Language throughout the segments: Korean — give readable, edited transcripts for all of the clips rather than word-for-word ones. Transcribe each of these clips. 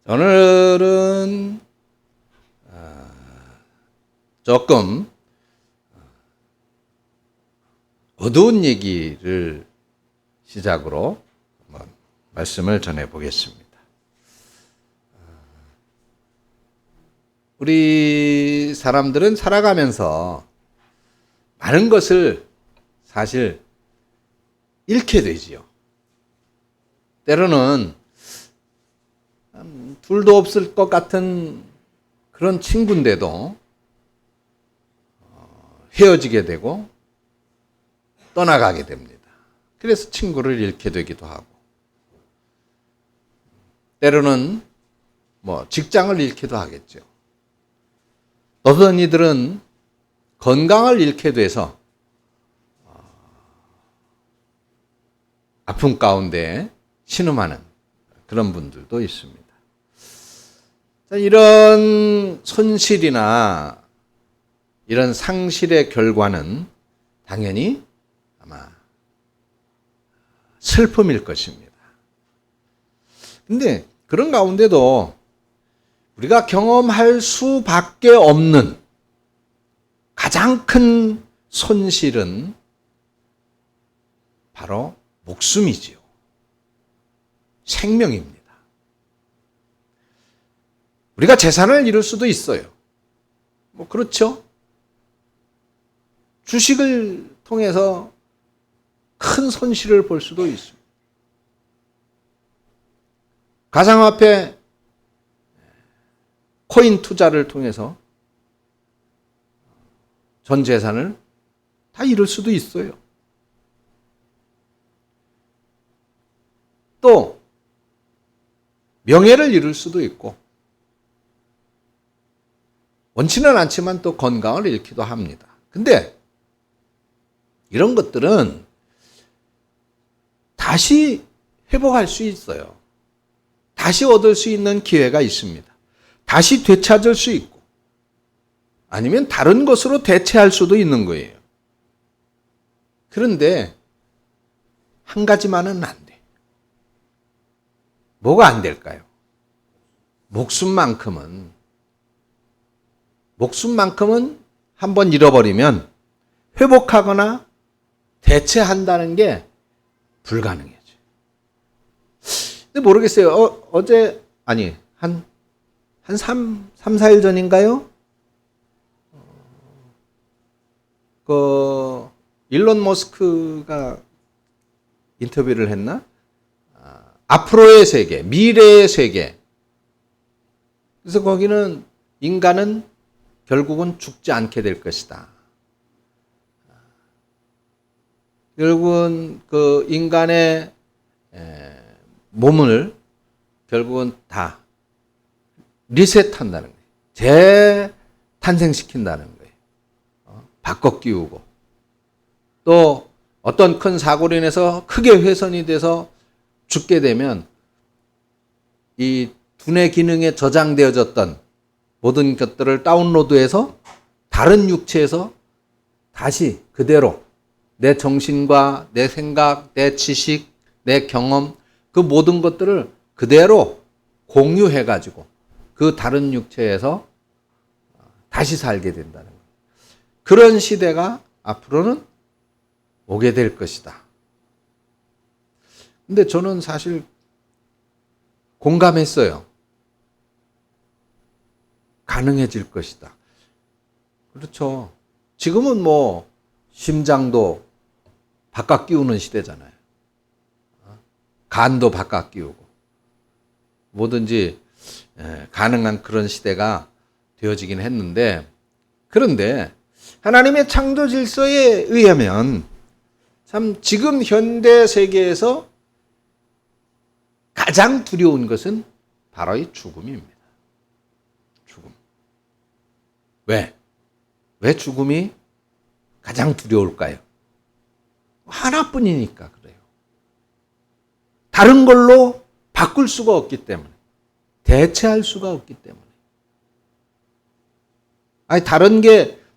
오늘은 조금 어두운 얘기를 시작으로 한번 말씀을 전해 보겠습니다. 우리 사람들은 살아가면서 많은 것을 사실 잃게 되지요. 때로는 둘도 없을 것 같은 그런 친구인데도 헤어지게 되고 떠나가게 됩니다. 그래서 친구를 잃게 되기도 하고, 때로는 직장을 잃기도 하겠죠. 어떤 이들은 건강을 잃게 돼서 아픔 가운데 신음하는 그런 분들도 있습니다. 이런 손실이나 이런 상실의 결과는 당연히 아마 슬픔일 것입니다. 근데 그런 가운데도 우리가 경험할 수밖에 없는 가장 큰 손실은 바로 목숨이지요. 생명입니다. 우리가 재산을 잃을 수도 있어요. 그렇죠? 주식을 통해서 큰 손실을 볼 수도 있습니다. 가상화폐 코인 투자를 통해서 전 재산을 다 잃을 수도 있어요. 또 명예를 잃을 수도 있고, 원치는 않지만 또 건강을 잃기도 합니다. 근데 이런 것들은 다시 회복할 수 있어요. 다시 얻을 수 있는 기회가 있습니다. 다시 되찾을 수 있고, 아니면 다른 것으로 대체할 수도 있는 거예요. 그런데 한 가지만은 안 돼. 뭐가 안 될까요? 목숨만큼은 한번 잃어버리면 회복하거나 대체한다는 게 불가능해져. 근데 모르겠어요. 한 4일 전인가요? 일론 머스크가 인터뷰를 했나? 앞으로의 세계, 미래의 세계. 그래서 거기는 인간은 결국은 죽지 않게 될 것이다. 결국은 그 인간의 몸을 결국은 다 리셋한다는 거예요. 재탄생시킨다는 거예요. 바꿔 끼우고, 또 어떤 큰 사고로 인해서 크게 훼손이 돼서 죽게 되면 이 두뇌 기능에 저장되어졌던 모든 것들을 다운로드해서 다른 육체에서 다시 그대로 내 정신과 내 생각, 내 지식, 내 경험, 그 모든 것들을 그대로 공유해가지고 그 다른 육체에서 다시 살게 된다는 거예요. 그런 시대가 앞으로는 오게 될 것이다. 근데 저는 사실 공감했어요. 가능해질 것이다. 그렇죠. 지금은 심장도 바깥 끼우는 시대잖아요. 간도 바깥 끼우고 뭐든지 가능한 그런 시대가 되어지긴 했는데, 그런데 하나님의 창조 질서에 의하면 참 지금 현대 세계에서 가장 두려운 것은 바로 이 죽음입니다. 죽음. 왜 죽음이 가장 두려울까요? 하나뿐이니까 그래요. 다른 걸로 바꿀 수가 없기 때문에, 대체할 수가 없기 때문에.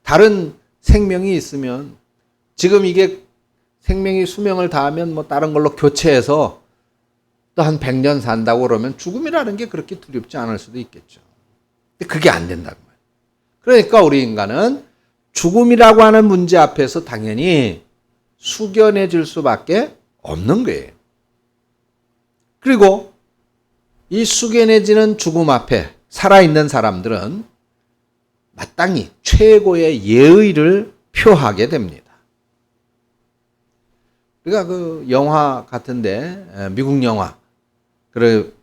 다른 생명이 있으면 지금 이게 생명이 수명을 다하면 다른 걸로 교체해서 또 한 100년 산다고 그러면 죽음이라는 게 그렇게 두렵지 않을 수도 있겠죠. 근데 그게 안 된다는 거예요. 그러니까 우리 인간은 죽음이라고 하는 문제 앞에서 당연히 숙연해질 수밖에 없는 거예요. 그리고 이 숙연해지는 죽음 앞에 살아있는 사람들은 마땅히 최고의 예의를 표하게 됩니다. 우리가 그 영화 같은데, 미국 영화를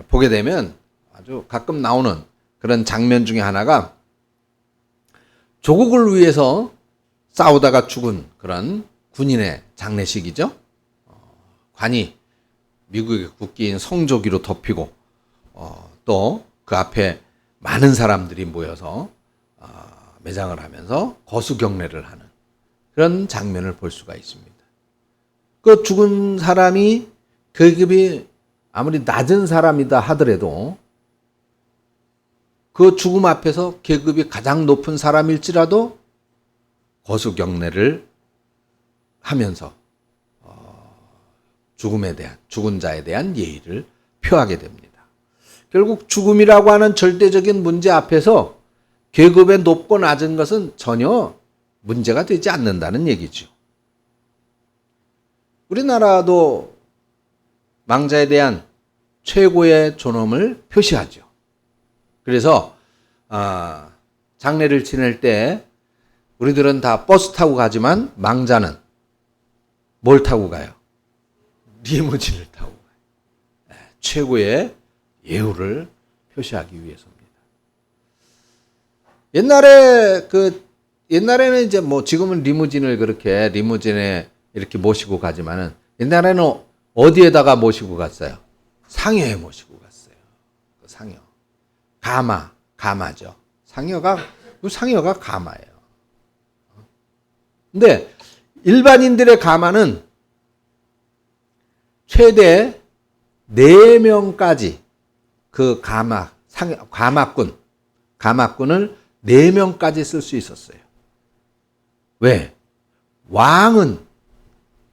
보게 되면 아주 가끔 나오는 그런 장면 중에 하나가 조국을 위해서 싸우다가 죽은 그런 군인의 장례식이죠. 관이 미국의 국기인 성조기로 덮이고 또 그 앞에 많은 사람들이 모여서 매장을 하면서 거수경례를 하는 그런 장면을 볼 수가 있습니다. 그 죽은 사람이 계급이 아무리 낮은 사람이다 하더라도 그 죽음 앞에서 계급이 가장 높은 사람일지라도 거수경례를 하면서 죽음에 대한, 죽은 자에 대한 예의를 표하게 됩니다. 결국 죽음이라고 하는 절대적인 문제 앞에서 계급의 높고 낮은 것은 전혀 문제가 되지 않는다는 얘기죠. 우리나라도 망자에 대한 최고의 존엄을 표시하죠. 그래서 장례를 지낼 때 우리들은 다 버스 타고 가지만 망자는 뭘 타고 가요? 리무진을 타고 가요. 최고의 예우를 표시하기 위해서입니다. 옛날에는 이제 뭐 지금은 리무진을 그렇게 리무진에 이렇게 모시고 가지만은 옛날에는 어디에다가 모시고 갔어요? 상여에 모시고 갔어요. 그 상여. 가마죠. 상여가 가마예요. 근데 일반인들의 가마는 최대 4명까지 그 가마꾼을 4명까지 쓸 수 있었어요. 왜? 왕은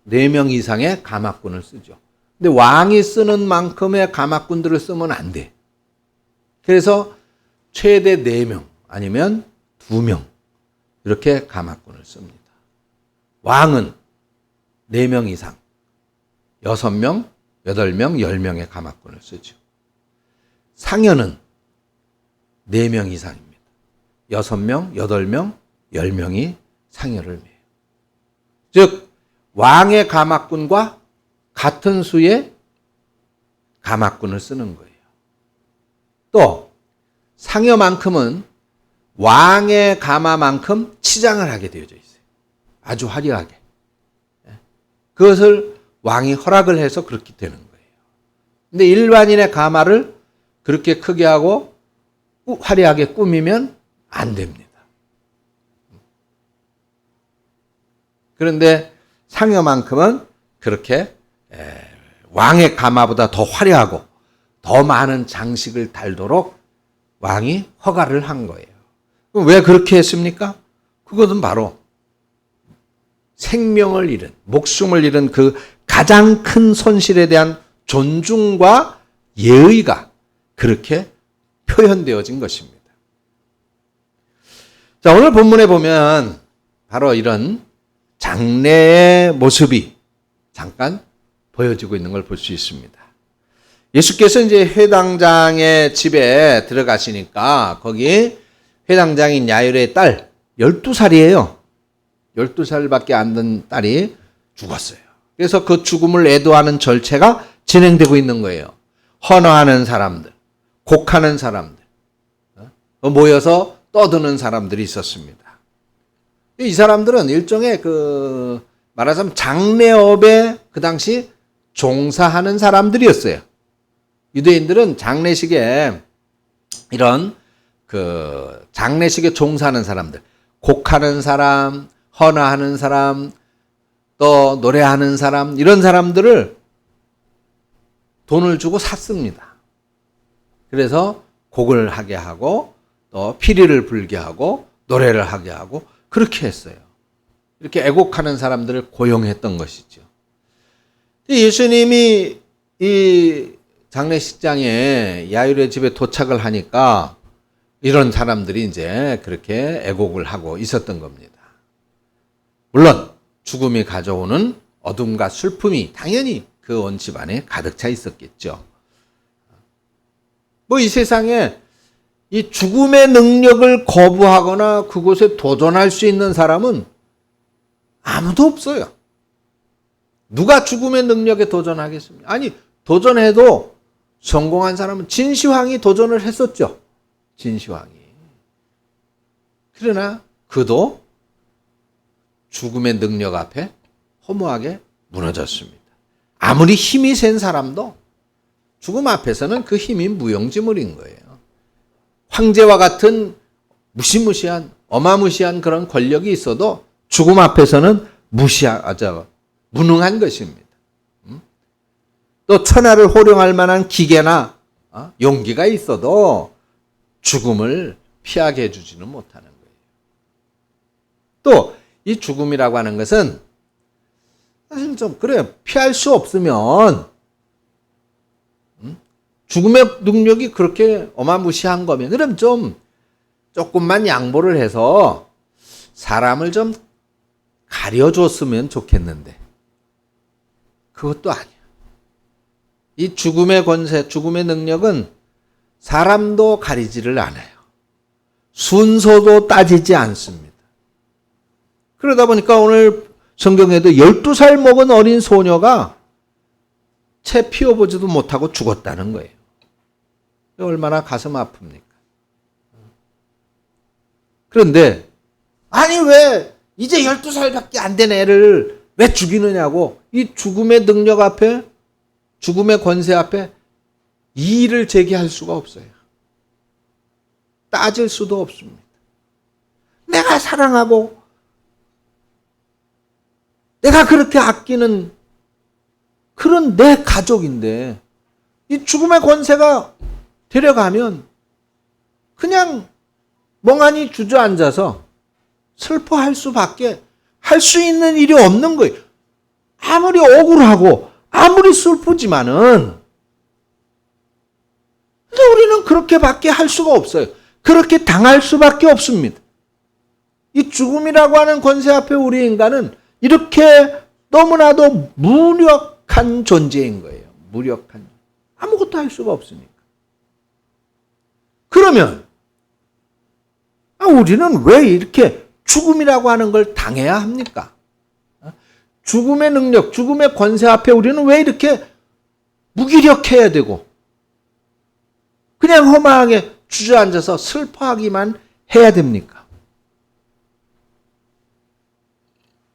4명 이상의 가마꾼을 쓰죠. 근데 왕이 쓰는 만큼의 가마꾼들을 쓰면 안 돼. 그래서 최대 4명 아니면 2명 이렇게 가마꾼을 씁니다. 왕은 4명 이상, 6명, 8명, 10명의 가마꾼을 쓰죠. 상여는 4명 이상입니다. 6명, 8명, 10명이 상여를 매요. 즉 왕의 가마꾼과 같은 수의 가마꾼을 쓰는 거예요. 또 상여만큼은 왕의 가마만큼 치장을 하게 되어져 있어요. 아주 화려하게. 그것을 왕이 허락을 해서 그렇게 되는 거예요. 근데 일반인의 가마를 그렇게 크게 하고 화려하게 꾸미면 안 됩니다. 그런데 상여만큼은 그렇게 왕의 가마보다 더 화려하고 더 많은 장식을 달도록 왕이 허가를 한 거예요. 그럼 왜 그렇게 했습니까? 그것은 바로 생명을 잃은, 목숨을 잃은 그 가장 큰 손실에 대한 존중과 예의가 그렇게 표현되어진 것입니다. 자, 오늘 본문에 보면 바로 이런 장례의 모습이 잠깐 보여지고 있는 걸 볼 수 있습니다. 예수께서 이제 회당장의 집에 들어가시니까 거기 회당장인 야일의 딸 12살이에요. 12살밖에 안 된 딸이 죽었어요. 그래서 그 죽음을 애도하는 절차가 진행되고 있는 거예요. 헌화하는 사람들, 곡하는 사람들, 모여서 떠드는 사람들이 있었습니다. 이 사람들은 일종의 말하자면 장례업에 그 당시 종사하는 사람들이었어요. 유대인들은 장례식에 이런 장례식에 종사하는 사람들, 곡하는 사람, 헌화하는 사람, 또 노래하는 사람, 이런 사람들을 돈을 주고 샀습니다. 그래서 곡을 하게 하고 또 피리를 불게 하고 노래를 하게 하고 그렇게 했어요. 이렇게 애곡하는 사람들을 고용했던 것이죠. 예수님이 이 장례식장에 야율의 집에 도착을 하니까 이런 사람들이 이제 그렇게 애곡을 하고 있었던 겁니다. 물론 죽음이 가져오는 어둠과 슬픔이 당연히 그 온 집안에 가득 차 있었겠죠. 뭐 이 세상에 이 죽음의 능력을 거부하거나 그곳에 도전할 수 있는 사람은 아무도 없어요. 누가 죽음의 능력에 도전하겠습니까? 아니, 도전해도 성공한 사람은 진시황이 도전을 했었죠. 진시황이. 그러나 그도 죽음의 능력 앞에 허무하게 무너졌습니다. 아무리 힘이 센 사람도 죽음 앞에서는 그 힘이 무용지물인 거예요. 황제와 같은 무시무시한 어마무시한 그런 권력이 있어도 죽음 앞에서는 무능한 것입니다. 또 천하를 호령할 만한 기계나 용기가 있어도 죽음을 피하게 해주지는 못하는 거예요. 또 이 죽음이라고 하는 것은 사실 좀 그래요. 피할 수 없으면 죽음의 능력이 그렇게 어마무시한 거면 그럼 조금만 양보를 해서 사람을 좀 가려줬으면 좋겠는데 그것도 아니야. 이 죽음의 권세, 죽음의 능력은 사람도 가리지를 않아요. 순서도 따지지 않습니다. 그러다 보니까 오늘 성경에도 12살 먹은 어린 소녀가 채 피워보지도 못하고 죽었다는 거예요. 얼마나 가슴 아픕니까? 그런데 아니 왜 이제 12살밖에 안 된 애를 왜 죽이느냐고 이 죽음의 능력 앞에 죽음의 권세 앞에 이의를 제기할 수가 없어요. 따질 수도 없습니다. 내가 사랑하고 내가 그렇게 아끼는 그런 내 가족인데 이 죽음의 권세가 데려가면 그냥 멍하니 주저앉아서 슬퍼할 수밖에 할 수 있는 일이 없는 거예요. 아무리 억울하고 아무리 슬프지만은 근데 우리는 그렇게밖에 할 수가 없어요. 그렇게 당할 수밖에 없습니다. 이 죽음이라고 하는 권세 앞에 우리 인간은 이렇게 너무나도 무력한 존재인 거예요. 무력한. 아무것도 할 수가 없으니까. 그러면 우리는 왜 이렇게 죽음이라고 하는 걸 당해야 합니까? 죽음의 능력, 죽음의 권세 앞에 우리는 왜 이렇게 무기력해야 되고 그냥 허망하게 주저앉아서 슬퍼하기만 해야 됩니까?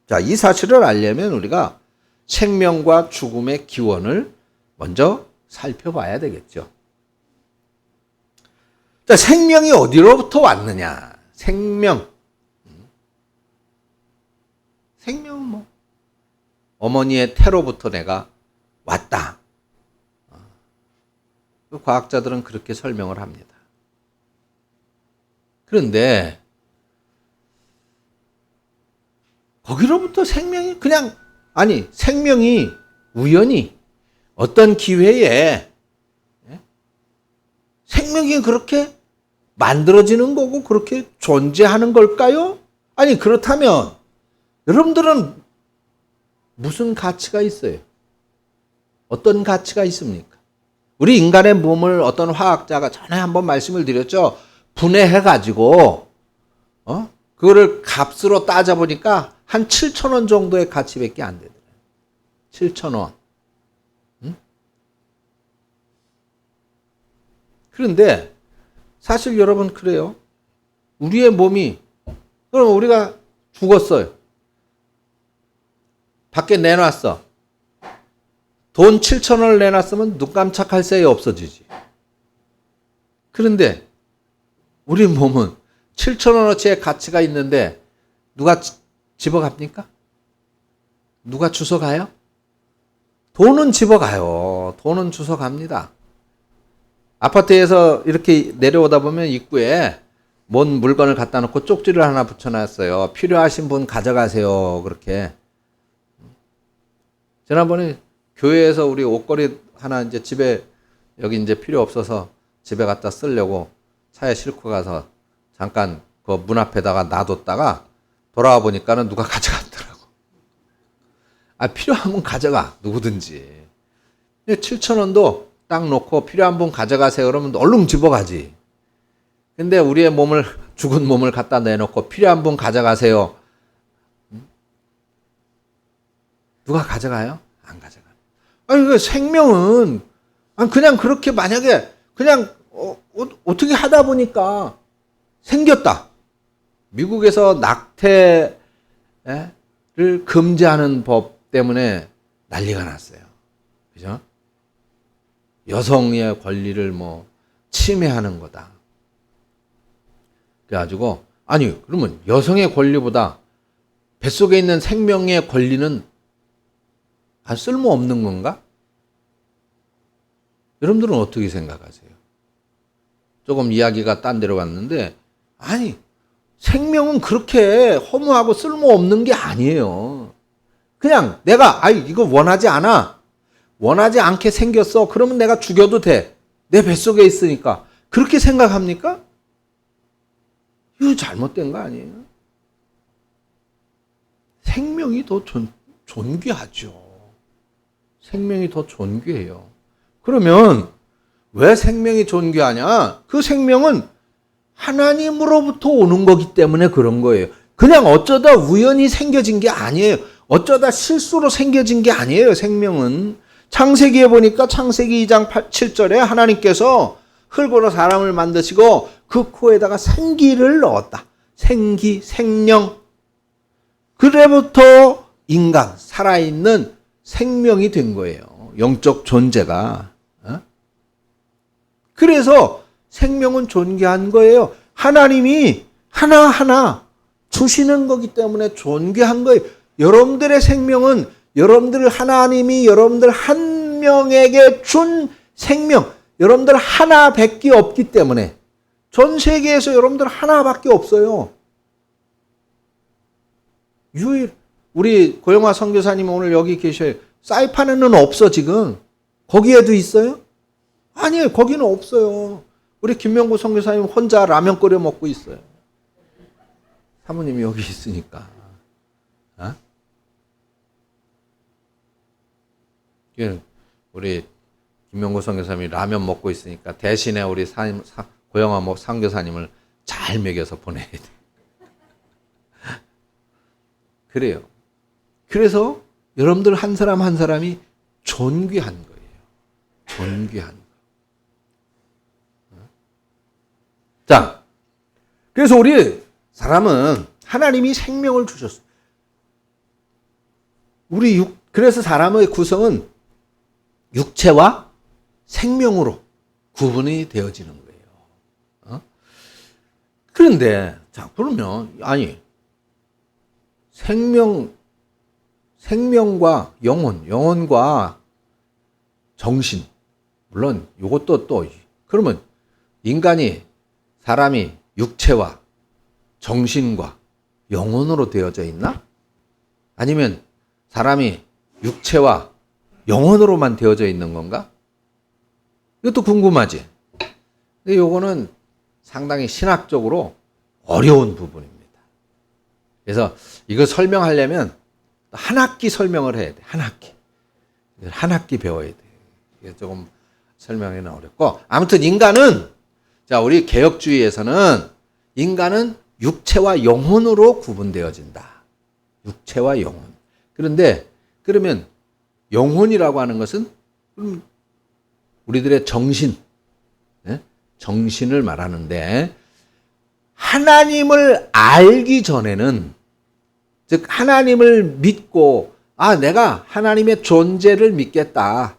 자, 이 사실을 알려면 우리가 생명과 죽음의 기원을 먼저 살펴봐야 되겠죠. 자, 생명이 어디로부터 왔느냐? 생명은 뭐 어머니의 태로부터 내가 왔다. 과학자들은 그렇게 설명을 합니다. 그런데 거기로부터 생명이 생명이 우연히 어떤 기회에 생명이 그렇게 만들어지는 거고 그렇게 존재하는 걸까요? 아니 그렇다면 여러분들은 무슨 가치가 있어요? 어떤 가치가 있습니까? 우리 인간의 몸을 어떤 화학자가 전에 한번 말씀을 드렸죠. 분해해가지고 그거를 값으로 따져보니까 한 7,000원 정도의 가치밖에 안 되더라고요. 7,000원. 그런데 사실 여러분 그래요. 우리의 몸이 그럼 우리가 죽었어요. 밖에 내놨어. 돈 7,000원을 내놨으면 눈 깜짝할 새에 없어지지. 그런데 우리 몸은 7,000원어치의 가치가 있는데 누가 집어갑니까? 누가 주워가요? 돈은 집어가요. 돈은 주워갑니다. 아파트에서 이렇게 내려오다 보면 입구에 뭔 물건을 갖다 놓고 쪽지를 하나 붙여놨어요. 필요하신 분 가져가세요. 그렇게. 지난번에 교회에서 우리 옷걸이 하나 이제 집에 여기 이제 필요 없어서 집에 갖다 쓰려고 차에 싣고 가서 잠깐 그 문 앞에다가 놔뒀다가 돌아와 보니까는 누가 가져갔더라고. 아, 필요하면 가져가. 누구든지. 7,000원도 딱 놓고 필요한 분 가져가세요. 그러면 얼른 집어가지. 근데 우리의 몸을, 죽은 몸을 갖다 내놓고 필요한 분 가져가세요. 누가 가져가요? 안 가져가. 아니, 그 생명은, 그냥 그렇게 만약에, 그냥, 어떻게 하다 보니까 생겼다. 미국에서 낙태를 금지하는 법 때문에 난리가 났어요. 그죠? 여성의 권리를 뭐, 침해하는 거다. 그래가지고, 아니, 그러면 여성의 권리보다 뱃속에 있는 생명의 권리는 쓸모없는 건가? 여러분들은 어떻게 생각하세요? 조금 이야기가 딴 데로 갔는데, 아니, 생명은 그렇게 허무하고 쓸모없는 게 아니에요. 그냥 내가, 이거 원하지 않아. 원하지 않게 생겼어. 그러면 내가 죽여도 돼. 내 뱃속에 있으니까. 그렇게 생각합니까? 이거 잘못된 거 아니에요? 생명이 더 존귀하죠. 생명이 더 존귀해요. 그러면 왜 생명이 존귀하냐? 그 생명은 하나님으로부터 오는 거기 때문에 그런 거예요. 그냥 어쩌다 우연히 생겨진 게 아니에요. 어쩌다 실수로 생겨진 게 아니에요. 생명은. 창세기에 보니까 창세기 2장 7절에 하나님께서 흙으로 사람을 만드시고 그 코에다가 생기를 넣었다. 생기, 생명. 그래부터 인간, 살아있는 생명이 된 거예요. 영적 존재가. 그래서 생명은 존귀한 거예요. 하나님이 하나하나 주시는 거기 때문에 존귀한 거예요. 여러분들의 생명은 여러분들 하나님이 여러분들 한 명에게 준 생명, 여러분들 하나밖에 없기 때문에 전 세계에서 여러분들 하나밖에 없어요. 우리 고영화 선교사님 오늘 여기 계셔요. 사이판에는 없어 지금. 거기에도 있어요? 아니에요. 거기는 없어요. 우리 김명구 선교사님 혼자 라면 끓여 먹고 있어요. 사모님이 여기 있으니까. 우리 김명구 선교사님이 라면 먹고 있으니까 대신에 우리 고영화 선교사님을 잘 먹여서 보내야 돼. 그래요. 그래서 여러분들 한 사람 한 사람이 존귀한 거예요. 존귀한 거. 자, 그래서 우리 사람은 하나님이 생명을 주셨어요. 그래서 사람의 구성은 육체와 생명으로 구분이 되어지는 거예요. 그런데, 자, 그러면, 생명과 영혼과 정신, 물론 이것도 또, 그러면 사람이 육체와 정신과 영혼으로 되어져 있나? 아니면 사람이 육체와 영혼으로만 되어져 있는 건가? 이것도 궁금하지? 근데 이거는 상당히 신학적으로 어려운 부분입니다. 그래서 이거 설명하려면 한 학기 설명을 해야 돼. 한 학기 배워야 돼. 이게 조금 설명하기는 어렵고. 아무튼 자, 우리 개혁주의에서는 인간은 육체와 영혼으로 구분되어진다. 육체와 영혼. 그러면 영혼이라고 하는 것은 우리들의 정신을 말하는데 하나님을 알기 전에는 즉 하나님을 믿고 내가 하나님의 존재를 믿겠다.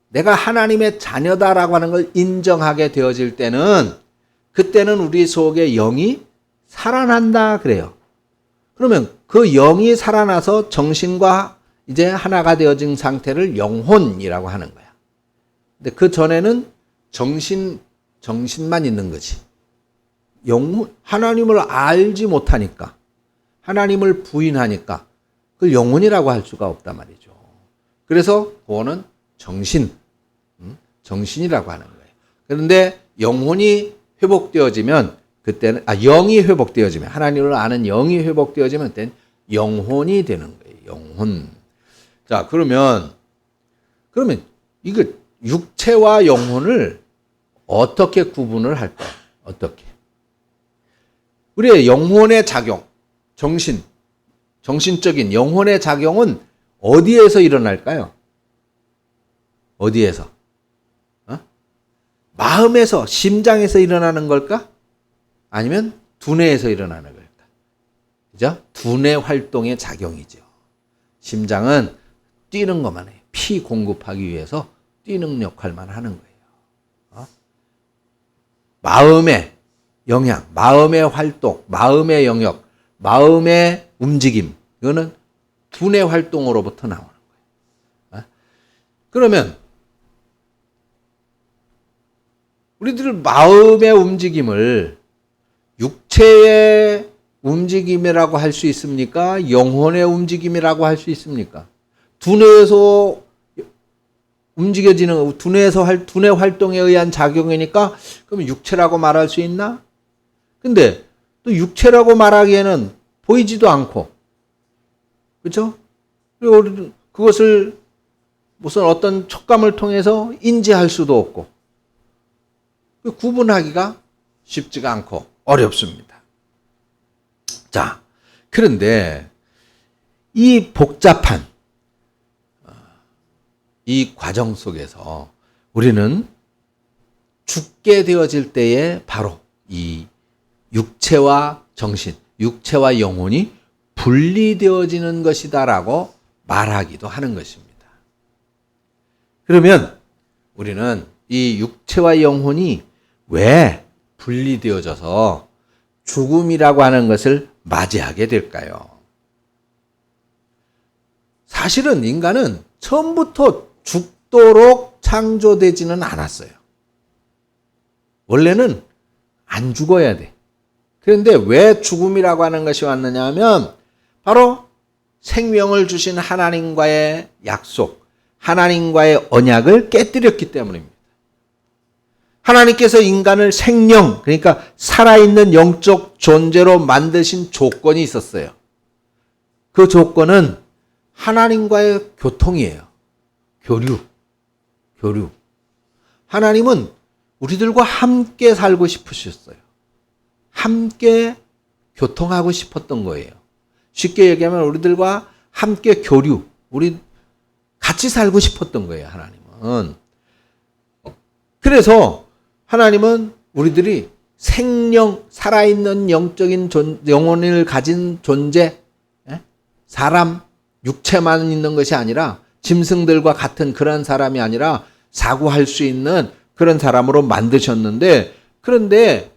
내가 하나님의 자녀다라고 하는 걸 인정하게 되어질 때는 그때는 우리 속에 영이 살아난다 그래요. 그러면 그 영이 살아나서 정신과 이제 하나가 되어진 상태를 영혼이라고 하는 거야. 근데 그 전에는 정신만 있는 거지. 하나님을 알지 못하니까, 하나님을 부인하니까 그걸 영혼이라고 할 수가 없단 말이죠. 그래서 그거는 정신, 정신이라고 하는 거예요. 그런데 영혼이 회복되어지면 그때는 영이 회복되어지면 하나님을 아는 영이 회복되어지면 그때는 영혼이 되는 거예요. 영혼. 자, 그러면 이거 육체와 영혼을 어떻게 구분을 할까? 어떻게? 우리의 영혼의 작용, 정신적인 영혼의 작용은 어디에서 일어날까요? 어디에서? 마음에서, 심장에서 일어나는 걸까? 아니면 두뇌에서 일어나는 걸까? 그죠? 두뇌 활동의 작용이죠. 심장은 뛰는 것만 해요. 피 공급하기 위해서 뛰는 역할만 하는 거예요. 마음의 영향, 마음의 활동, 마음의 영역, 마음의 움직임, 이거는 두뇌 활동으로부터 나오는 거예요. 그러면 우리들 마음의 움직임을 육체의 움직임이라고 할 수 있습니까? 영혼의 움직임이라고 할 수 있습니까? 두뇌에서 움직여지는 두뇌 활동에 의한 작용이니까 그럼 육체라고 말할 수 있나? 근데 또 육체라고 말하기에는 보이지도 않고, 그렇죠? 그리고 그것을 무슨 어떤 촉감을 통해서 인지할 수도 없고 구분하기가 쉽지가 않고 어렵습니다. 자, 그런데 이 복잡한 이 과정 속에서 우리는 죽게 되어질 때에 바로 이 육체와 정신, 육체와 영혼이 분리되어지는 것이다라고 말하기도 하는 것입니다. 그러면 우리는 이 육체와 영혼이 왜 분리되어져서 죽음이라고 하는 것을 맞이하게 될까요? 사실은 인간은 처음부터 죽도록 창조되지는 않았어요. 원래는 안 죽어야 돼. 그런데 왜 죽음이라고 하는 것이 왔느냐 하면 바로 생명을 주신 하나님과의 약속, 하나님과의 언약을 깨뜨렸기 때문입니다. 하나님께서 인간을 생명, 그러니까 살아있는 영적 존재로 만드신 조건이 있었어요. 그 조건은 하나님과의 교통이에요. 교류. 하나님은 우리들과 함께 살고 싶으셨어요. 함께 교통하고 싶었던 거예요. 쉽게 얘기하면 우리들과 함께 교류, 우리 같이 살고 싶었던 거예요, 하나님은. 그래서 하나님은 우리들이 생명, 살아있는 영적인 영혼을 가진 존재, 사람, 육체만 있는 것이 아니라 짐승들과 같은 그런 사람이 아니라 사고할 수 있는 그런 사람으로 만드셨는데, 그런데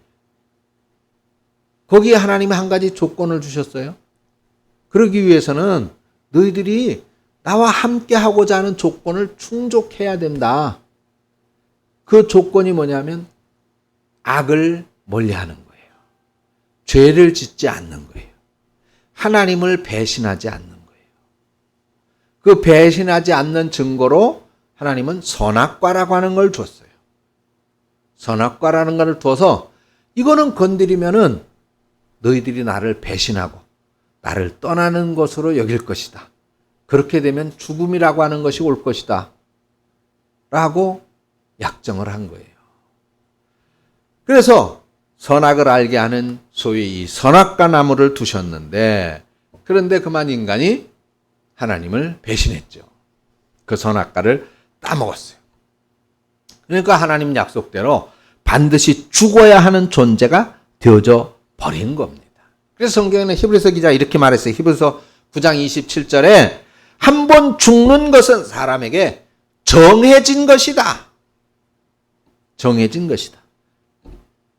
거기에 하나님이 한 가지 조건을 주셨어요. 그러기 위해서는 너희들이 나와 함께 하고자 하는 조건을 충족해야 된다. 그 조건이 뭐냐면 악을 멀리하는 거예요. 죄를 짓지 않는 거예요. 하나님을 배신하지 않는 거예요. 그 배신하지 않는 증거로 하나님은 선악과라고 하는 걸 줬어요. 선악과라는 것을 둬서 이거는 건드리면은 너희들이 나를 배신하고 나를 떠나는 것으로 여길 것이다. 그렇게 되면 죽음이라고 하는 것이 올 것이다. 라고 약정을 한 거예요. 그래서 선악을 알게 하는 소위 이 선악과 나무를 두셨는데, 그런데 그만 인간이 하나님을 배신했죠. 그 선악과를 따먹었어요. 그러니까 하나님 약속대로 반드시 죽어야 하는 존재가 되어져 버린 겁니다. 그래서 성경에는 히브리서 기자가 이렇게 말했어요. 히브리서 9장 27절에 한 번 죽는 것은 사람에게 정해진 것이다. 정해진 것이다.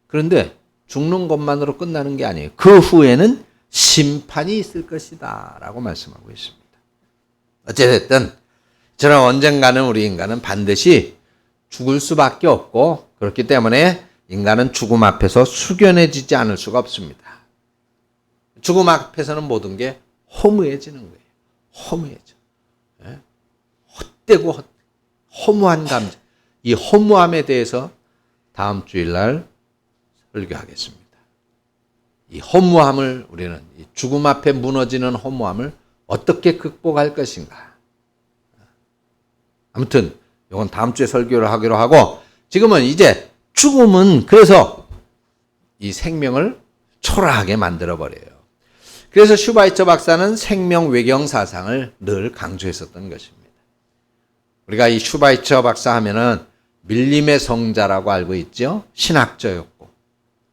그런데 죽는 것만으로 끝나는 게 아니에요. 그 후에는 심판이 있을 것이다 라고 말씀하고 있습니다. 어쨌든 저는 언젠가는 우리 인간은 반드시 죽을 수밖에 없고, 그렇기 때문에 인간은 죽음 앞에서 숙연해지지 않을 수가 없습니다. 죽음 앞에서는 모든 게 허무해지는 거예요. 허무해져. 헛되고 허무한 감정. 이 허무함에 대해서 다음 주일날 설교하겠습니다. 이 허무함을 우리는 이 죽음 앞에 무너지는 허무함을 어떻게 극복할 것인가. 아무튼 이건 다음 주에 설교를 하기로 하고 지금은 이제 죽음은 그래서 이 생명을 초라하게 만들어버려요. 그래서 슈바이처 박사는 생명 외경 사상을 늘 강조했었던 것입니다. 우리가 이 슈바이처 박사 하면은 밀림의 성자라고 알고 있죠. 신학자였고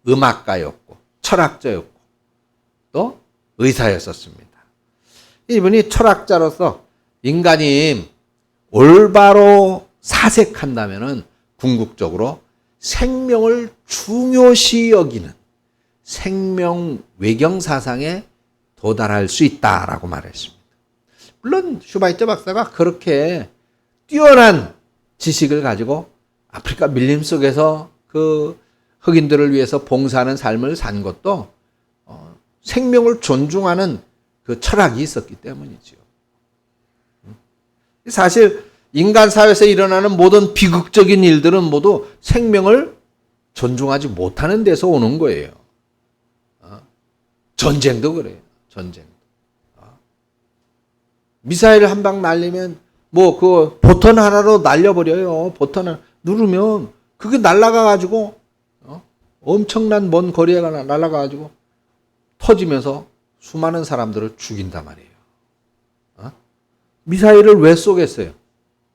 음악가였고 철학자였고 또 의사였었습니다. 이분이 철학자로서 인간이 올바로 사색한다면은 궁극적으로 생명을 중요시 여기는 생명 외경 사상에 도달할 수 있다라고 말했습니다. 물론 슈바이처 박사가 그렇게 뛰어난 지식을 가지고 아프리카 밀림 속에서 그 흑인들을 위해서 봉사하는 삶을 산 것도 생명을 존중하는 그 철학이 있었기 때문이죠. 사실 인간 사회에서 일어나는 모든 비극적인 일들은 모두 생명을 존중하지 못하는 데서 오는 거예요. 전쟁도 그래요. 전쟁도. 미사일 한 방 날리면 뭐 그 보턴 하나로 날려버려요. 보턴을 누르면 그게 날아가가지고 엄청난 먼 거리에 날아가가지고 터지면서 수많은 사람들을 죽인단 말이에요. 미사일을 왜 쏘겠어요?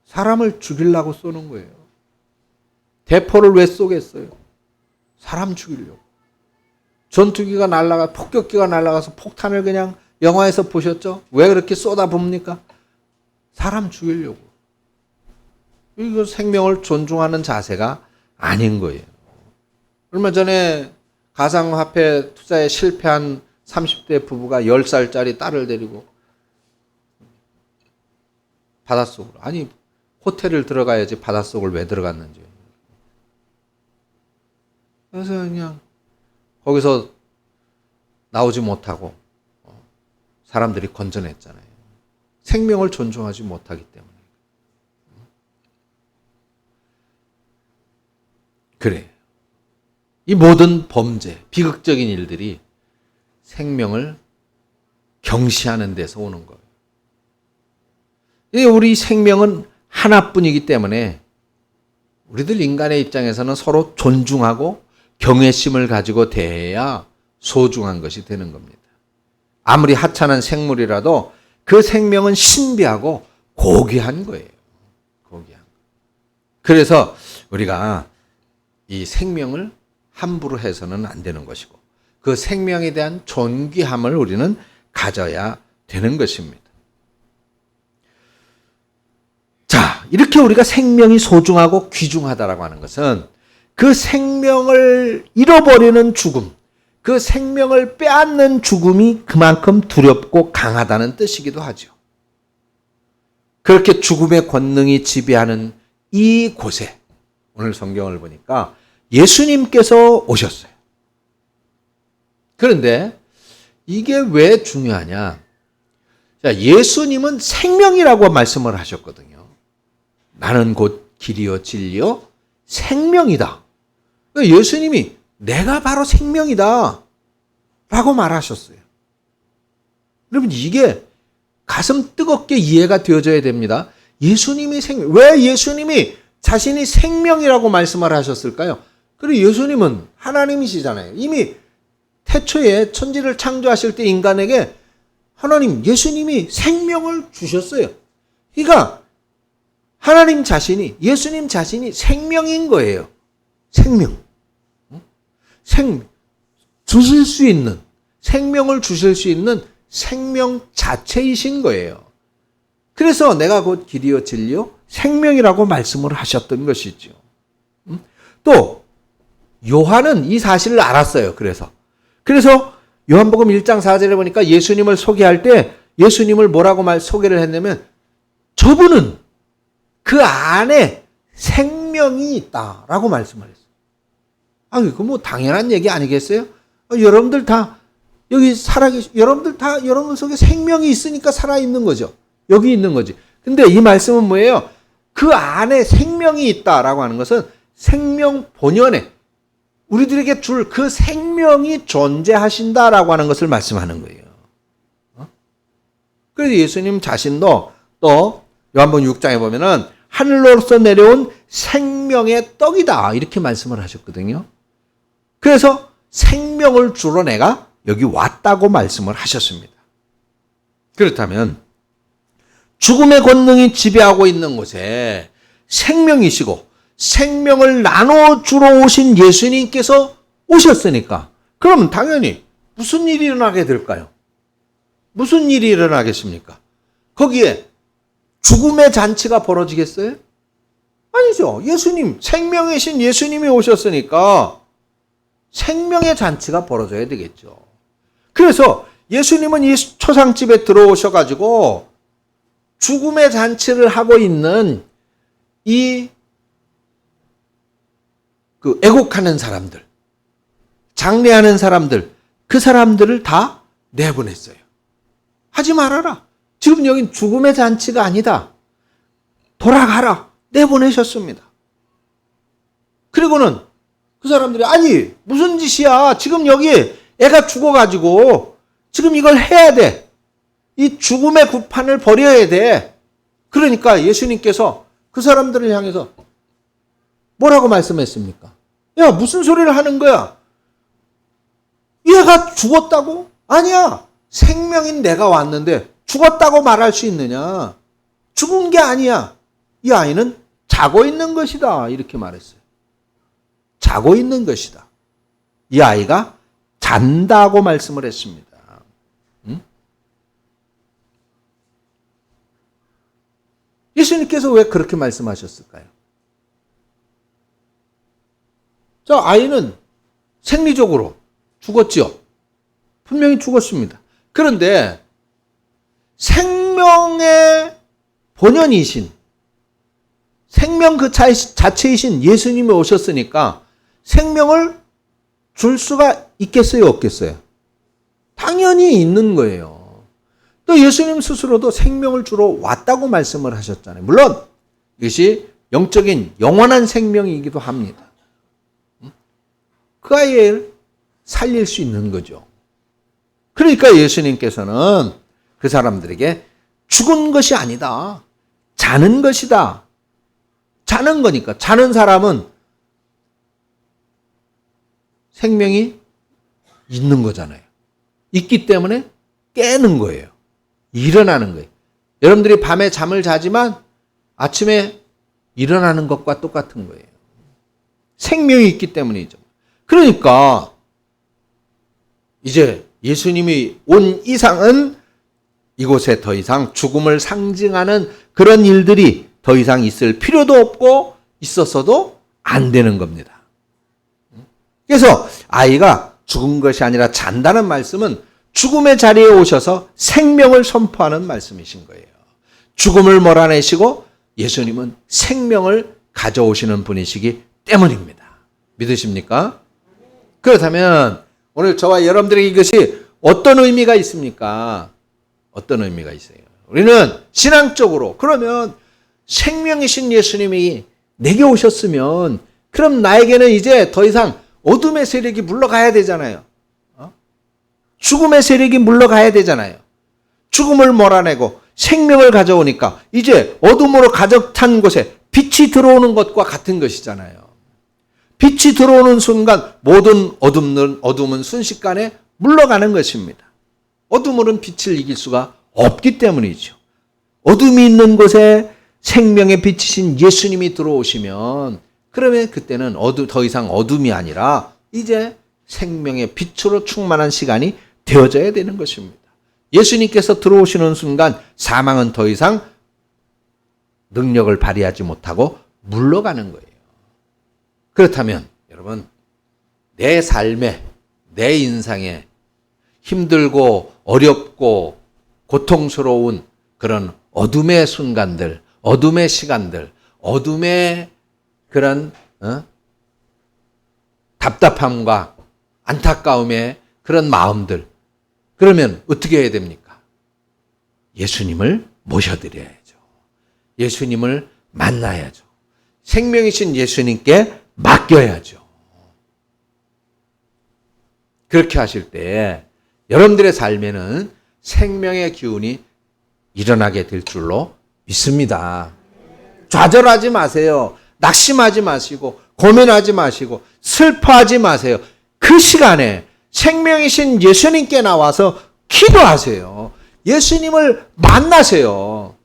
사람을 죽이려고 쏘는 거예요. 대포를 왜 쏘겠어요? 사람 죽이려고. 전투기가 날아가, 폭격기가 날아가서 폭탄을 그냥 영화에서 보셨죠? 왜 그렇게 쏟아붓니까? 사람 죽이려고. 이거 생명을 존중하는 자세가 아닌 거예요. 얼마 전에 가상화폐 투자에 실패한 30대 부부가 10살짜리 딸을 데리고 바닷속으로. 아니, 호텔을 들어가야지 바닷속을 왜 들어갔는지. 그래서 그냥 거기서 나오지 못하고 사람들이 건져냈잖아요. 생명을 존중하지 못하기 때문에. 그래. 이 모든 범죄, 비극적인 일들이 생명을 경시하는 데서 오는 거예요. 우리 생명은 하나뿐이기 때문에 우리들 인간의 입장에서는 서로 존중하고 경외심을 가지고 대해야 소중한 것이 되는 겁니다. 아무리 하찮은 생물이라도 그 생명은 신비하고 고귀한 거예요. 고귀한. 그래서 우리가 이 생명을 함부로 해서는 안 되는 것이고 그 생명에 대한 존귀함을 우리는 가져야 되는 것입니다. 자, 이렇게 우리가 생명이 소중하고 귀중하다라고 하는 것은 그 생명을 잃어버리는 죽음, 그 생명을 빼앗는 죽음이 그만큼 두렵고 강하다는 뜻이기도 하죠. 그렇게 죽음의 권능이 지배하는 이 곳에 오늘 성경을 보니까 예수님께서 오셨어요. 그런데 이게 왜 중요하냐? 자, 예수님은 생명이라고 말씀을 하셨거든요. 나는 곧 길이요 진리요 생명이다. 그러니까 예수님이 내가 바로 생명이다 라고 말하셨어요. 여러분 이게 가슴 뜨겁게 이해가 되어져야 됩니다. 예수님이 왜 예수님이 자신이 생명이라고 말씀을 하셨을까요? 그리고 예수님은 하나님이시잖아요. 이미 태초에 천지를 창조하실 때 인간에게 하나님 예수님이 생명을 주셨어요. 그러니까 하나님 자신이 예수님 자신이 생명인 거예요. 생명. 주실 수 있는 생명을 주실 수 있는 생명 자체이신 거예요. 그래서 내가 곧 길이요 진리요 생명이라고 말씀을 하셨던 것이죠. 또 요한은 이 사실을 알았어요. 그래서 요한복음 1장 4절에 보니까 예수님을 소개할 때 예수님을 뭐라고 소개를 했냐면 저분은 그 안에 생명이 있다라고 말씀을 했어요. 그거 뭐 당연한 얘기 아니겠어요? 여러분들 다 여기 여러분들 다 여러분 속에 생명이 있으니까 살아있는 거죠. 여기 있는 거지. 근데 이 말씀은 뭐예요? 그 안에 생명이 있다라고 하는 것은 생명 본연에 우리들에게 줄 그 생명이 존재하신다라고 하는 것을 말씀하는 거예요. 그래서 예수님 자신도 또 요한복음 6장에 보면은 하늘로서 내려온 생명의 떡이다 이렇게 말씀을 하셨거든요. 그래서 생명을 주러 내가 여기 왔다고 말씀을 하셨습니다. 그렇다면 죽음의 권능이 지배하고 있는 곳에 생명이시고 생명을 나눠주러 오신 예수님께서 오셨으니까 그러면 당연히 무슨 일이 일어나게 될까요? 무슨 일이 일어나겠습니까? 거기에 죽음의 잔치가 벌어지겠어요? 아니죠. 예수님, 생명이신 예수님이 오셨으니까 생명의 잔치가 벌어져야 되겠죠. 그래서 예수님은 이 초상집에 들어오셔가지고 죽음의 잔치를 하고 있는 이 애곡하는 사람들, 장례하는 사람들, 그 사람들을 다 내보냈어요. 하지 말아라. 지금 여긴 죽음의 잔치가 아니다. 돌아가라. 내보내셨습니다. 그리고는 그 사람들이 아니 무슨 짓이야. 지금 여기 애가 죽어가지고 지금 이걸 해야 돼. 이 죽음의 구판을 버려야 돼. 그러니까 예수님께서 그 사람들을 향해서 뭐라고 말씀했습니까? 야 무슨 소리를 하는 거야? 얘가 죽었다고? 아니야. 생명인 내가 왔는데 죽었다고 말할 수 있느냐? 죽은 게 아니야. 이 아이는 자고 있는 것이다. 이렇게 말했어요. 자고 있는 것이다. 이 아이가 잔다고 말씀을 했습니다. 예수님께서 왜 그렇게 말씀하셨을까요? 자, 아이는 생리적으로 죽었지요. 분명히 죽었습니다. 그런데 생명의 본연이신 생명 그 자체이신 예수님이 오셨으니까 생명을 줄 수가 있겠어요? 없겠어요? 당연히 있는 거예요. 또 예수님 스스로도 생명을 주러 왔다고 말씀을 하셨잖아요. 물론 이것이 영적인 영원한 생명이기도 합니다. 그 아이를 살릴 수 있는 거죠. 그러니까 예수님께서는 그 사람들에게 죽은 것이 아니다. 자는 것이다. 자는 거니까. 자는 사람은 생명이 있는 거잖아요. 있기 때문에 깨는 거예요. 일어나는 거예요. 여러분들이 밤에 잠을 자지만 아침에 일어나는 것과 똑같은 거예요. 생명이 있기 때문이죠. 그러니까 이제 예수님이 온 이상은 이곳에 더 이상 죽음을 상징하는 그런 일들이 더 이상 있을 필요도 없고 있었어도 안 되는 겁니다. 그래서 아이가 죽은 것이 아니라 잔다는 말씀은 죽음의 자리에 오셔서 생명을 선포하는 말씀이신 거예요. 죽음을 몰아내시고 예수님은 생명을 가져오시는 분이시기 때문입니다. 믿으십니까? 그렇다면 오늘 저와 여러분들에게 이것이 어떤 의미가 있습니까? 어떤 의미가 있어요? 우리는 신앙적으로 그러면 생명이신 예수님이 내게 오셨으면 그럼 나에게는 이제 더 이상 어둠의 세력이 물러가야 되잖아요. 죽음의 세력이 물러가야 되잖아요. 죽음을 몰아내고 생명을 가져오니까 이제 어둠으로 가득 찬 곳에 빛이 들어오는 것과 같은 것이잖아요. 빛이 들어오는 순간 모든 어둠은 순식간에 물러가는 것입니다. 어둠으로는 빛을 이길 수가 없기 때문이죠. 어둠이 있는 곳에 생명의 빛이신 예수님이 들어오시면 그러면 그때는 더 이상 어둠이 아니라 이제 생명의 빛으로 충만한 시간이 되어져야 되는 것입니다. 예수님께서 들어오시는 순간 사망은 더 이상 능력을 발휘하지 못하고 물러가는 거예요. 그렇다면 여러분 내 삶에 내 인생에 힘들고 어렵고 고통스러운 그런 어둠의 순간들, 어둠의 시간들, 어둠의 그런 답답함과 안타까움의 그런 마음들 그러면 어떻게 해야 됩니까? 예수님을 모셔드려야죠. 예수님을 만나야죠. 생명이신 예수님께 맡겨야죠. 그렇게 하실 때 여러분들의 삶에는 생명의 기운이 일어나게 될 줄로 믿습니다. 좌절하지 마세요. 낙심하지 마시고 고민하지 마시고 슬퍼하지 마세요. 그 시간에 생명이신 예수님께 나와서 기도하세요. 예수님을 만나세요.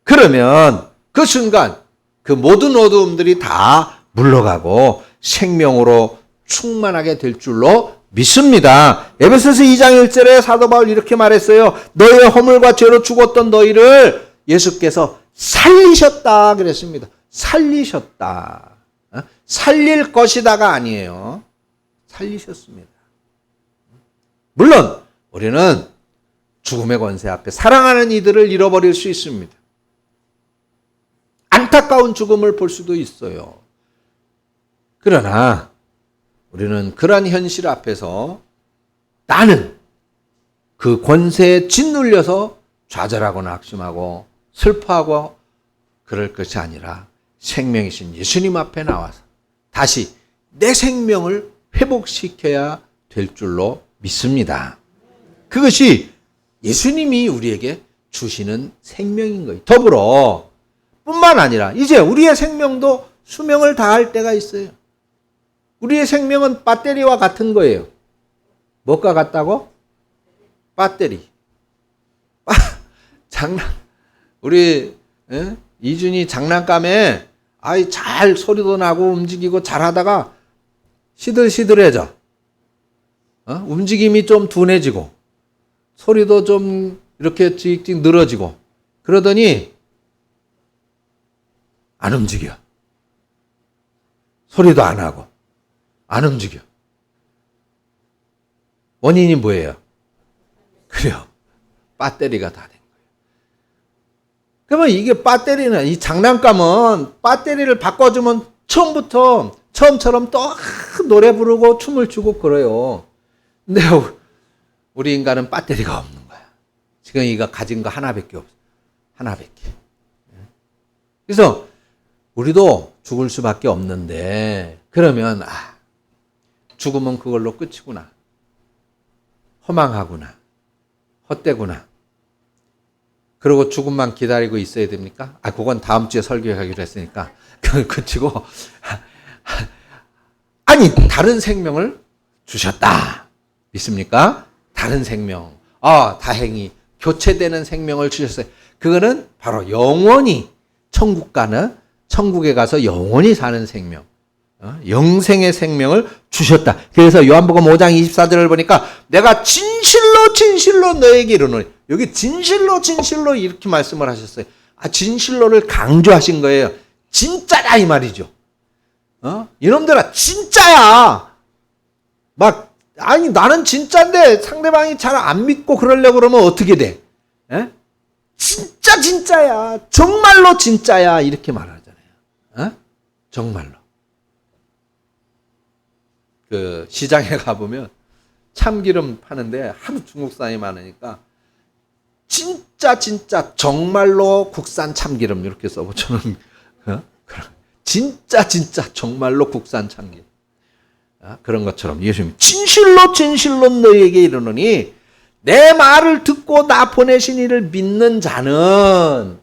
그러면 그 순간 그 모든 어두움들이 다 물러가고 생명으로 충만하게 될 줄로 믿습니다. 에베소서 2장 1절에 사도 바울 이렇게 말했어요. 너희의 허물과 죄로 죽었던 너희를 예수께서 살리셨다 그랬습니다. 살리셨다. 살릴 것이다가 아니에요. 살리셨습니다. 물론 우리는 죽음의 권세 앞에 사랑하는 이들을 잃어버릴 수 있습니다. 안타까운 죽음을 볼 수도 있어요. 그러나 우리는 그러한 현실 앞에서 나는 그 권세에 짓눌려서 좌절하거나 낙심하고 슬퍼하고 그럴 것이 아니라 생명이신 예수님 앞에 나와서 다시 내 생명을 회복시켜야 될 줄로 믿습니다. 그것이 예수님이 우리에게 주시는 생명인 거예요. 더불어 뿐만 아니라 이제 우리의 생명도 수명을 다할 때가 있어요. 우리의 생명은 배터리와 같은 거예요. 뭐가 같다고? 배터리. 우리 이준이 장난감에 잘 소리도 나고 움직이고 잘하다가 시들시들해져. 움직임이 좀 둔해지고 소리도 좀 이렇게 찍찍 늘어지고 그러더니 안 움직여. 소리도 안 하고 안 움직여. 원인이 뭐예요? 그래요. 배터리가 다 된 거예요. 그러면 이게 배터리는 이 장난감은 배터리를 바꿔주면 처음처럼 또 노래 부르고 춤을 추고 그래요. 근데 우리 인간은 배터리가 없는 거야. 지금 이가 가진 거 하나밖에 없어. 하나밖에. 그래서 우리도 죽을 수밖에 없는데 그러면 죽으면 그걸로 끝이구나. 허망하구나. 헛되구나. 그리고 죽음만 기다리고 있어야 됩니까? 그건 다음 주에 설교하기로 했으니까 그건 끝이고 아니 다른 생명을 주셨다. 믿습니까? 다른 생명. 다행히 교체되는 생명을 주셨어요. 그거는 바로 영원히 천국에 가서 영원히 사는 생명. 영생의 생명을 주셨다. 그래서 요한복음 5장 24절을 보니까 내가 진실로 너에게 이르노니 여기 진실로 이렇게 말씀을 하셨어요. 진실로를 강조하신 거예요. 진짜야 이 말이죠. 이놈들아 진짜야. 나는 진짜인데 상대방이 잘 안 믿고 그러려고 그러면 어떻게 돼? 진짜야. 정말로 진짜야. 이렇게 말하잖아요. 정말로. 그 시장에 가보면 참기름 파는데 하도 중국 사람이 많으니까 진짜 정말로 국산 참기름 이렇게 써보처럼 진짜 정말로 국산 참기름 그런 것처럼 예수님이 진실로 너희에게 이르노니 내 말을 듣고 나 보내신 이를 믿는 자는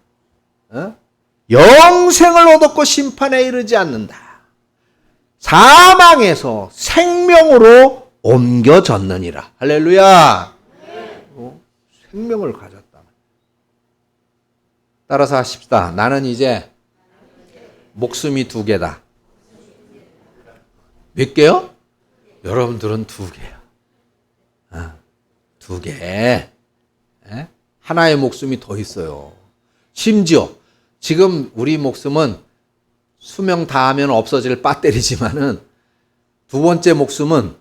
영생을 얻었고 심판에 이르지 않는다. 사망에서 생명으로 옮겨졌느니라. 할렐루야. 생명을 가졌다. 따라서 하십시다. 나는 이제 목숨이 2개다. 몇 개요? 여러분들은 2개야. 2개. 하나의 목숨이 더 있어요. 심지어 지금 우리 목숨은 수명 다하면 없어질 배터리지만은 두 번째 목숨은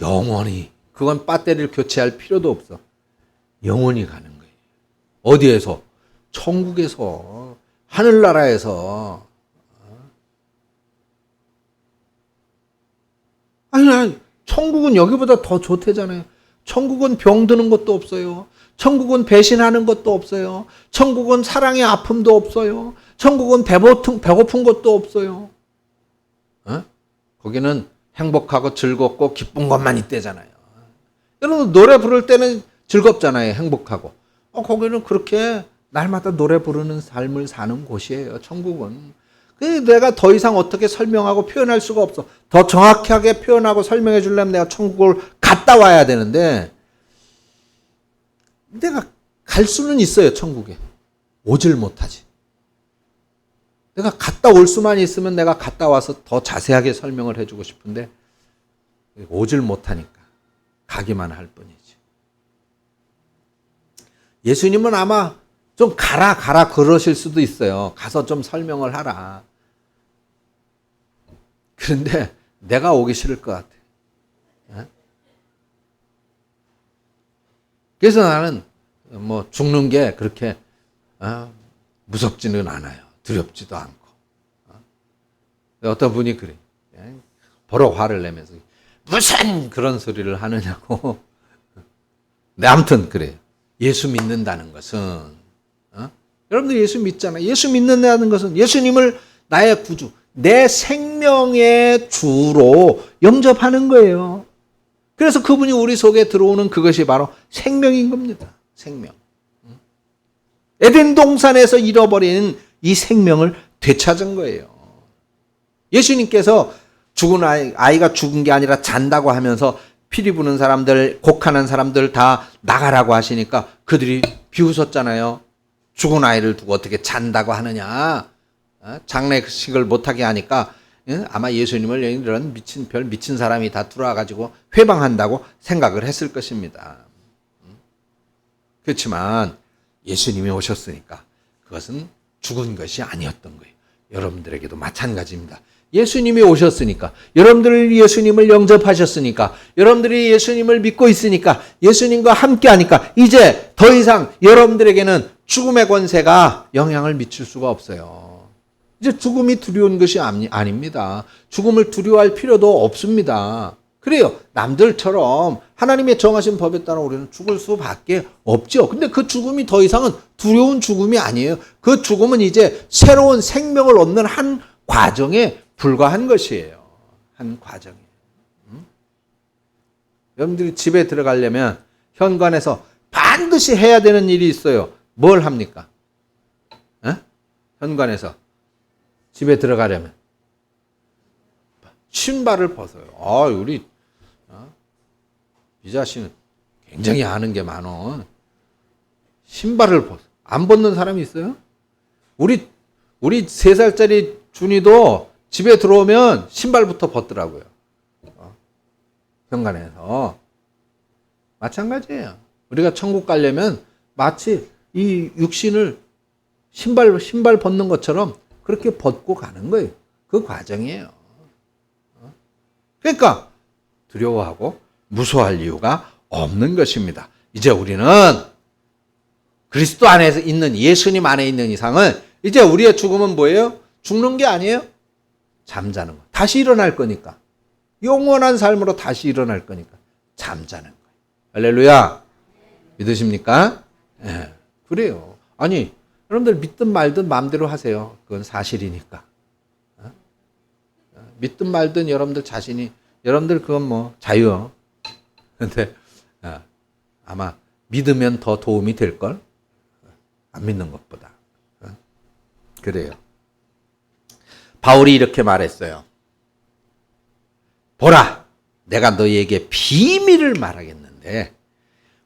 영원히 그건 배터리를 교체할 필요도 없어. 영원히 가는 거예요. 어디에서? 천국에서, 하늘나라에서. 아니, 천국은 여기보다 더 좋대잖아요. 천국은 병드는 것도 없어요. 천국은 배신하는 것도 없어요. 천국은 사랑의 아픔도 없어요. 천국은 배고픈 것도 없어요. 어? 거기는 행복하고 즐겁고 기쁜 것만 있대잖아요. 여러분 노래 부를 때는 즐겁잖아요. 행복하고. 거기는 그렇게 날마다 노래 부르는 삶을 사는 곳이에요. 천국은. 내가 더 이상 어떻게 설명하고 표현할 수가 없어. 더 정확하게 표현하고 설명해 주려면 내가 천국을 갔다 와야 되는데 내가 갈 수는 있어요. 천국에. 오질 못하지. 내가 갔다 올 수만 있으면 내가 갔다 와서 더 자세하게 설명을 해주고 싶은데 오질 못하니까 가기만 할 뿐이지. 예수님은 아마 좀 가라 그러실 수도 있어요. 가서 좀 설명을 하라. 그런데 내가 오기 싫을 것 같아. 그래서 나는 뭐 죽는 게 그렇게 무섭지는 않아요. 두렵지도 않고. 어떤 분이 그래. 버럭 화를 내면서 무슨 그런 소리를 하느냐고. 네, 아무튼 그래요. 예수 믿는다는 것은 여러분들 예수 믿잖아요. 예수 믿는다는 것은 예수님을 나의 구주, 내 생명의 주로 영접하는 거예요. 그래서 그분이 우리 속에 들어오는 그것이 바로 생명인 겁니다. 생명. 에덴 동산에서 잃어버린 이 생명을 되찾은 거예요. 예수님께서 죽은 아이가 죽은 게 아니라 잔다고 하면서 피리 부는 사람들, 곡하는 사람들 다 나가라고 하시니까 그들이 비웃었잖아요. 죽은 아이를 두고 어떻게 잔다고 하느냐. 장례식을 못하게 하니까 아마 예수님을 이런 미친 사람이 다 들어와가지고 회방한다고 생각을 했을 것입니다. 그렇지만 예수님이 오셨으니까 그것은 죽은 것이 아니었던 거예요. 여러분들에게도 마찬가지입니다. 예수님이 오셨으니까, 여러분들이 예수님을 영접하셨으니까, 여러분들이 예수님을 믿고 있으니까, 예수님과 함께 하니까 이제 더 이상 여러분들에게는 죽음의 권세가 영향을 미칠 수가 없어요. 이제 죽음이 두려운 것이 아닙니다. 죽음을 두려워할 필요도 없습니다. 그래요. 남들처럼 하나님의 정하신 법에 따라 우리는 죽을 수밖에 없죠. 근데 그 죽음이 더 이상은 두려운 죽음이 아니에요. 그 죽음은 이제 새로운 생명을 얻는 한 과정에 불과한 것이에요. 한 과정이에요. 여러분들이 집에 들어가려면 현관에서 반드시 해야 되는 일이 있어요. 뭘 합니까? 현관에서 집에 들어가려면 신발을 벗어요. 우리 이 자식은 굉장히 아는 게 많어. 신발을 벗어. 안 벗는 사람이 있어요? 우리 3살짜리 준이도 집에 들어오면 신발부터 벗더라고요. 현관에서. 마찬가지예요. 우리가 천국 가려면 마치 이 육신을 신발 벗는 것처럼 그렇게 벗고 가는 거예요. 그 과정이에요. 그러니까 두려워하고 무서워할 이유가 없는 것입니다. 이제 우리는 그리스도 안에 있는 예수님 안에 있는 이상은 이제 우리의 죽음은 뭐예요? 죽는 게 아니에요. 잠자는 거. 다시 일어날 거니까. 영원한 삶으로 다시 일어날 거니까. 잠자는 거예요. 할렐루야. 믿으십니까? 네, 그래요. 아니 여러분들 믿든 말든 마음대로 하세요. 그건 사실이니까. 믿든 말든 여러분들 그건 뭐 자유요. 근데 아마 믿으면 더 도움이 될걸? 안 믿는 것보다. 그래요. 바울이 이렇게 말했어요. 보라, 내가 너희에게 비밀을 말하겠는데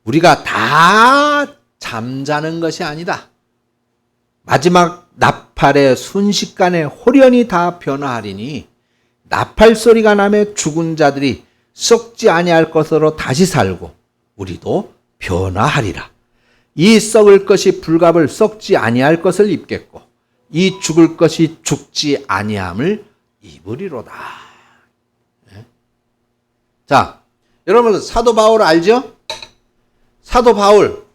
우리가 다 잠자는 것이 아니다. 마지막 나팔의 순식간에 홀연히 다 변화하리니 나팔 소리가 나며 죽은 자들이 썩지 아니할 것으로 다시 살고 우리도 변화하리라. 이 썩을 것이 불갑을 썩지 아니할 것을 입겠고 이 죽을 것이 죽지 아니함을 입으리로다. 자, 여러분 사도 바울 알죠? 사도 바울.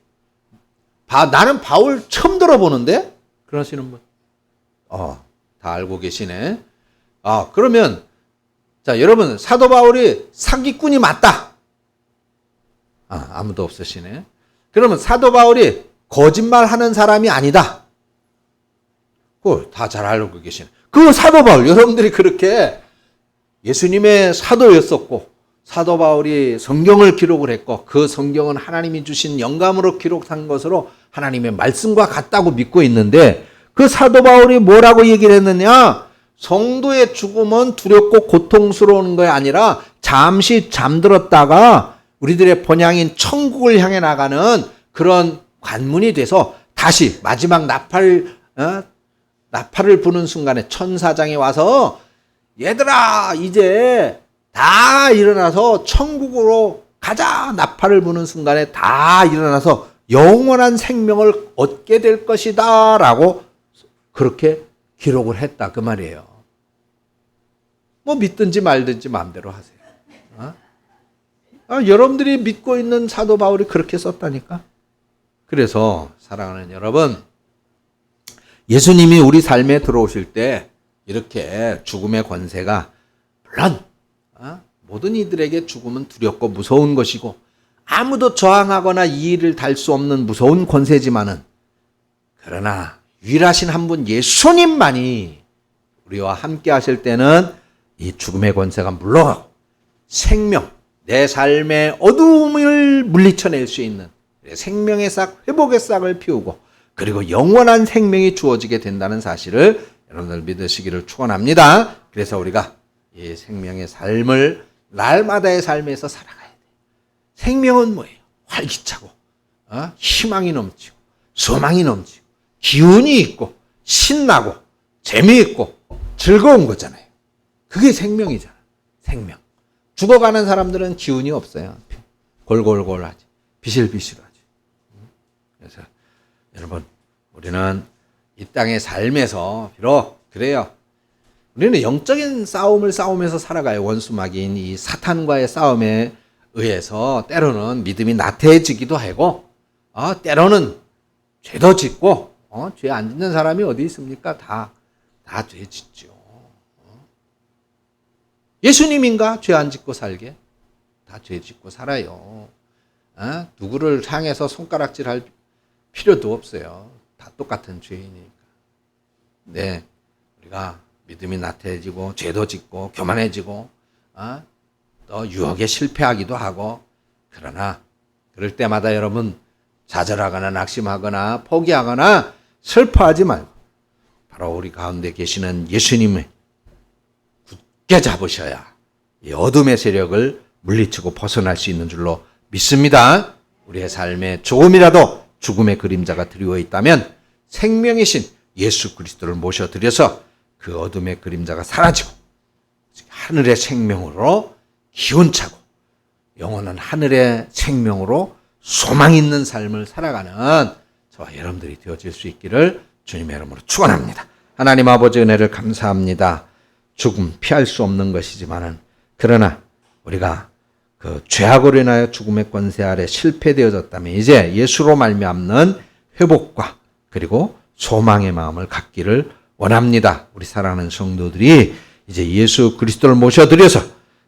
나는 바울 처음 들어보는데? 그러시는 분. 다 알고 계시네. 그러면 자, 여러분 사도 바울이 사기꾼이 맞다. 아무도 없으시네. 그러면 사도 바울이 거짓말하는 사람이 아니다. 그걸 다 잘 알고 계시네. 그 사도 바울, 여러분들이 그렇게 예수님의 사도였었고 사도 바울이 성경을 기록을 했고 그 성경은 하나님이 주신 영감으로 기록한 것으로 하나님의 말씀과 같다고 믿고 있는데 그 사도 바울이 뭐라고 얘기를 했느냐? 성도의 죽음은 두렵고 고통스러운 것이 아니라 잠시 잠들었다가 우리들의 본향인 천국을 향해 나가는 그런 관문이 돼서 다시 마지막 나팔을 부는 순간에 천사장이 와서 얘들아 이제 다 일어나서 천국으로 가자. 나팔을 부는 순간에 다 일어나서 영원한 생명을 얻게 될 것이다 라고 그렇게 기록을 했다 그 말이에요. 뭐 믿든지 말든지 마음대로 하세요. 여러분들이 믿고 있는 사도 바울이 그렇게 썼다니까. 그래서 사랑하는 여러분, 예수님이 우리 삶에 들어오실 때 이렇게 죽음의 권세가 물론 모든 이들에게 죽음은 두렵고 무서운 것이고 아무도 저항하거나 이 일을 달 수 없는 무서운 권세지만은 그러나 유일하신 한 분 예수님만이 우리와 함께 하실 때는 이 죽음의 권세가 물러가고 생명, 내 삶의 어두움을 물리쳐낼 수 있는 생명의 싹, 회복의 싹을 피우고 그리고 영원한 생명이 주어지게 된다는 사실을 여러분들 믿으시기를 축원합니다. 그래서 우리가 이 생명의 삶을 날마다의 삶에서 살아가야 돼요. 생명은 뭐예요? 활기차고 희망이 넘치고 소망이 넘치고 기운이 있고 신나고 재미있고 즐거운 거잖아요. 그게 생명이잖아. 생명. 죽어가는 사람들은 기운이 없어요. 골골골하지. 비실비실하지. 그래서 여러분 우리는 이 땅의 삶에서 비록 그래요. 우리는 영적인 싸움을 싸우면서 살아가요. 원수마귀인 이 사탄과의 싸움에 의해서 때로는 믿음이 나태해지기도 하고 때로는 죄도 짓고 죄 안 짓는 사람이 어디 있습니까? 다 죄 짓죠. 예수님인가? 죄 안 짓고 살게? 다 죄 짓고 살아요. 누구를 향해서 손가락질할 필요도 없어요. 다 똑같은 죄인이니까. 네, 우리가 믿음이 나태해지고 죄도 짓고 교만해지고 또 유혹에 실패하기도 하고 그러나 그럴 때마다 여러분 좌절하거나 낙심하거나 포기하거나 슬퍼하지 말고 바로 우리 가운데 계시는 예수님을 굳게 잡으셔야 이 어둠의 세력을 물리치고 벗어날 수 있는 줄로 믿습니다. 우리의 삶에 조금이라도 죽음의 그림자가 드리워 있다면 생명이신 예수 그리스도를 모셔드려서 그 어둠의 그림자가 사라지고 하늘의 생명으로 기운차고 영원한 하늘의 생명으로 소망 있는 삶을 살아가는 저와 여러분들이 되어질 수 있기를 주님의 이름으로 축원합니다. 하나님 아버지 은혜를 감사합니다. 죽음 피할 수 없는 것이지만은 그러나 우리가 그 죄악으로 인하여 죽음의 권세 아래 실패되어졌다면 이제 예수로 말미암는 회복과 그리고 소망의 마음을 갖기를 원합니다. 우리 사랑하는 성도들이 이제 예수 그리스도를 모셔드려서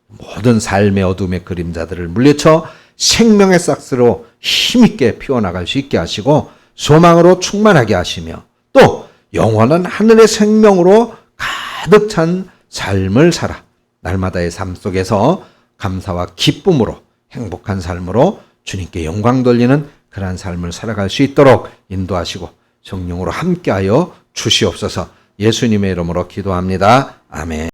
모든 삶의 어둠의 그림자들을 물리쳐 생명의 싹스로 힘있게 피워나갈 수 있게 하시고 소망으로 충만하게 하시며 또 영원한 하늘의 생명으로 가득 찬 삶을 살아 날마다의 삶 속에서 감사와 기쁨으로 행복한 삶으로 주님께 영광 돌리는 그러한 삶을 살아갈 수 있도록 인도하시고 성령으로 함께하여 주시옵소서. 예수님의 이름으로 기도합니다. 아멘.